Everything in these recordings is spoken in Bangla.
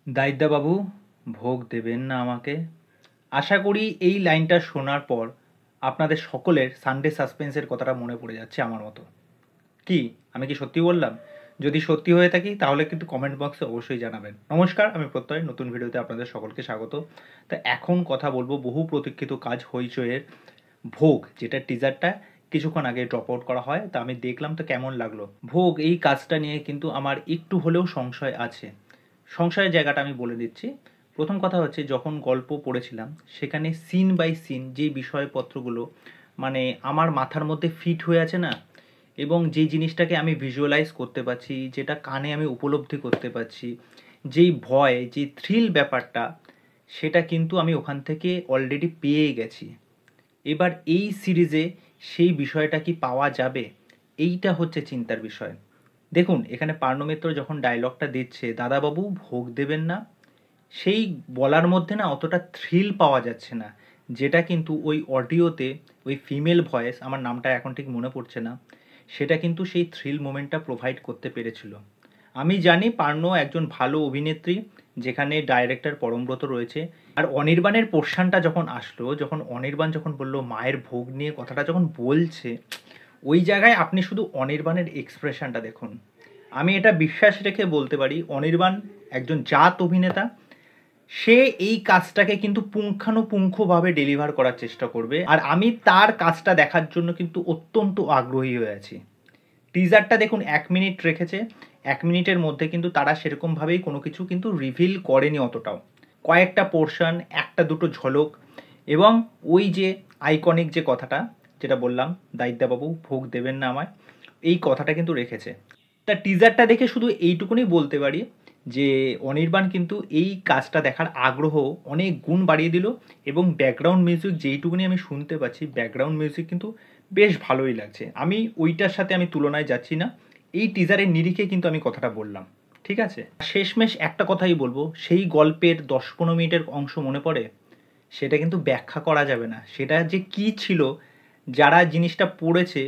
দায়িত্বাবাবু, ভোগ দেবেন না আমাকে? আশা করি এই লাইনটা শোনার পর আপনাদের সকলের সানডে সাসপেন্সের কথাটা মনে পড়ে যাচ্ছে আমার মতো। কি, আমি কি সত্যি বললাম? যদি সত্যি হয়ে থাকি তাহলে কিন্তু কমেন্ট বক্সে অবশ্যই জানাবেন। নমস্কার, আমি প্রত্যয়, নতুন ভিডিওতে আপনাদের সকলকে স্বাগত। তো এখন কথা বলবো বহু প্রতীক্ষিত কাজ হইচইয়ের ভোগ, যেটা টিজারটা কিছুক্ষণ আগে ড্রপ আউট করা হয়, তা আমি দেখলাম, তো কেমন লাগলো। ভোগ এই কাজটা নিয়ে কিন্তু আমার একটু হলেও সংশয় আছে। সংশয়ের জায়গাটা আমি বলে দিচ্ছি। প্রথম কথা হচ্ছে, যখন গল্প পড়েছিলাম সেখানে সিন বাই সিন যে বিষয়পত্রগুলো মানে আমার মাথার মধ্যে ফিট হয়ে আছে না, এবং যেই জিনিসটাকে আমি ভিজুয়ালাইজ করতে পারছি, যেটা কানে আমি উপলব্ধি করতে পারছি, যেই ভয়, যে থ্রিল ব্যাপারটা, সেটা কিন্তু আমি ওখান থেকে অলরেডি পেয়ে গেছি। এবার এই সিরিজে সেই বিষয়টা কি পাওয়া যাবে, এইটা হচ্ছে চিন্তার বিষয়। দেখুন, এখানে পার্নো মিত্র যখন ডায়লগটা দিচ্ছে, দাদাবাবু ভোগ দেবেন না, সেই বলার মধ্যে না অতটা থ্রিল পাওয়া যাচ্ছে না, যেটা কিন্তু ওই অডিওতে ওই ফিমেল ভয়েস, আমার নামটা এখন ঠিক মনে পড়ছে না, সেটা কিন্তু সেই থ্রিল মোমেন্টটা প্রোভাইড করতে পেরেছিল। আমি জানি পার্নো একজন ভালো অভিনেত্রী, যেখানে ডাইরেক্টর পরমব্রত রয়েছে। আর অনির্বাণের পোর্শনটা যখন আসলো, যখন অনির্বাণ যখন বলল মায়ের ভোগ নিয়ে কথাটা যখন বলছে, ওই জায়গায় আপনি শুধু অনির্বাণের এক্সপ্রেশনটা দেখুন। আমি এটা বিশ্বাস রেখে বলতে পারি, অনির্বাণ একজন জাত অভিনেতা। সে এই কাজটাকে কিন্তু পুঙ্খানুপুঙ্খভাবে ডেলিভার করার চেষ্টা করবে, আর আমি তার কাজটা দেখার জন্য কিন্তু অত্যন্ত আগ্রহী হয়ে আছি। টিজারটা দেখুন, 1 মিনিট রেখেছে। 1 মিনিটের মধ্যে কিন্তু তারা সেরকমভাবেই কোনো কিছু কিন্তু রিভিল করেনি অতটাও। কয়েকটা পোর্শন, একটা দুটো ঝলক, এবং ওই যে আইকনিক যে কথাটা, যেটা বললাম, দায়িত্বাবাবু ভোগ দেবেন না আমায়, এই কথাটা কিন্তু রেখেছে। তা টিজারটা দেখে শুধু এইটুকুনি বলতে পারি যে অনির্বাণ কিন্তু এই কাজটা দেখার আগ্রহ অনেক গুণ বাড়িয়ে দিল, এবং ব্যাকগ্রাউন্ড মিউজিক যেইটুকুনি আমি শুনতে পাচ্ছি, ব্যাকগ্রাউন্ড মিউজিক কিন্তু বেশ ভালোই লাগছে। আমি ওইটার সাথে আমি তুলনায় যাচ্ছি না, এই টিজারের নিরিখে কিন্তু আমি কথাটা বললাম। ঠিক আছে, শেষমেশ একটা কথাই বলবো, সেই গল্পের 10-15 মিনিটের অংশ মনে পড়ে, সেটা কিন্তু ব্যাখ্যা করা যাবে না। সেটা যে কি ছিল, যারা জিনিসটা পড়েছে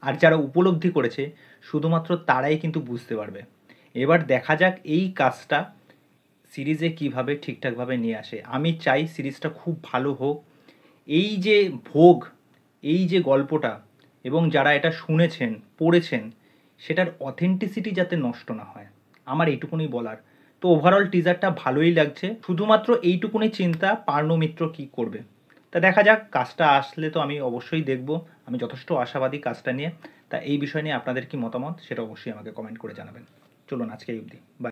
আর যারা উপলব্ধি করেছে, শুধুমাত্র তারাই কিন্তু বুঝতে পারবে। এবার দেখা যাক এই কাজটা সিরিজে কিভাবে ঠিকঠাকভাবে নিয়ে আসে। আমি চাই সিরিজটা খুব ভালো হোক। এই যে ভোগ, এই যে গল্পটা, এবং যারা এটা শুনেছেন, পড়েছেন, সেটার অথেন্টিসিটি যাতে নষ্ট না হয়, আমার এইটুকুনি বলার। তো ওভারঅল টিজারটা ভালোই লাগছে, শুধুমাত্র এইটুকুনি চিন্তা, পার্নো মিত্র কী করবে। তা দেখা যাক, কাজটা আসলে তো আমি অবশ্যই দেখব। আমি যথেষ্ট আশাবাদী কাজটা নিয়ে। তা এই বিষয় নিয়ে আপনাদের কি মতামত, সেটা অবশ্যই আমাকে কমেন্ট করে জানাবেন। চলুন, আজকে এই অবধি, বাই।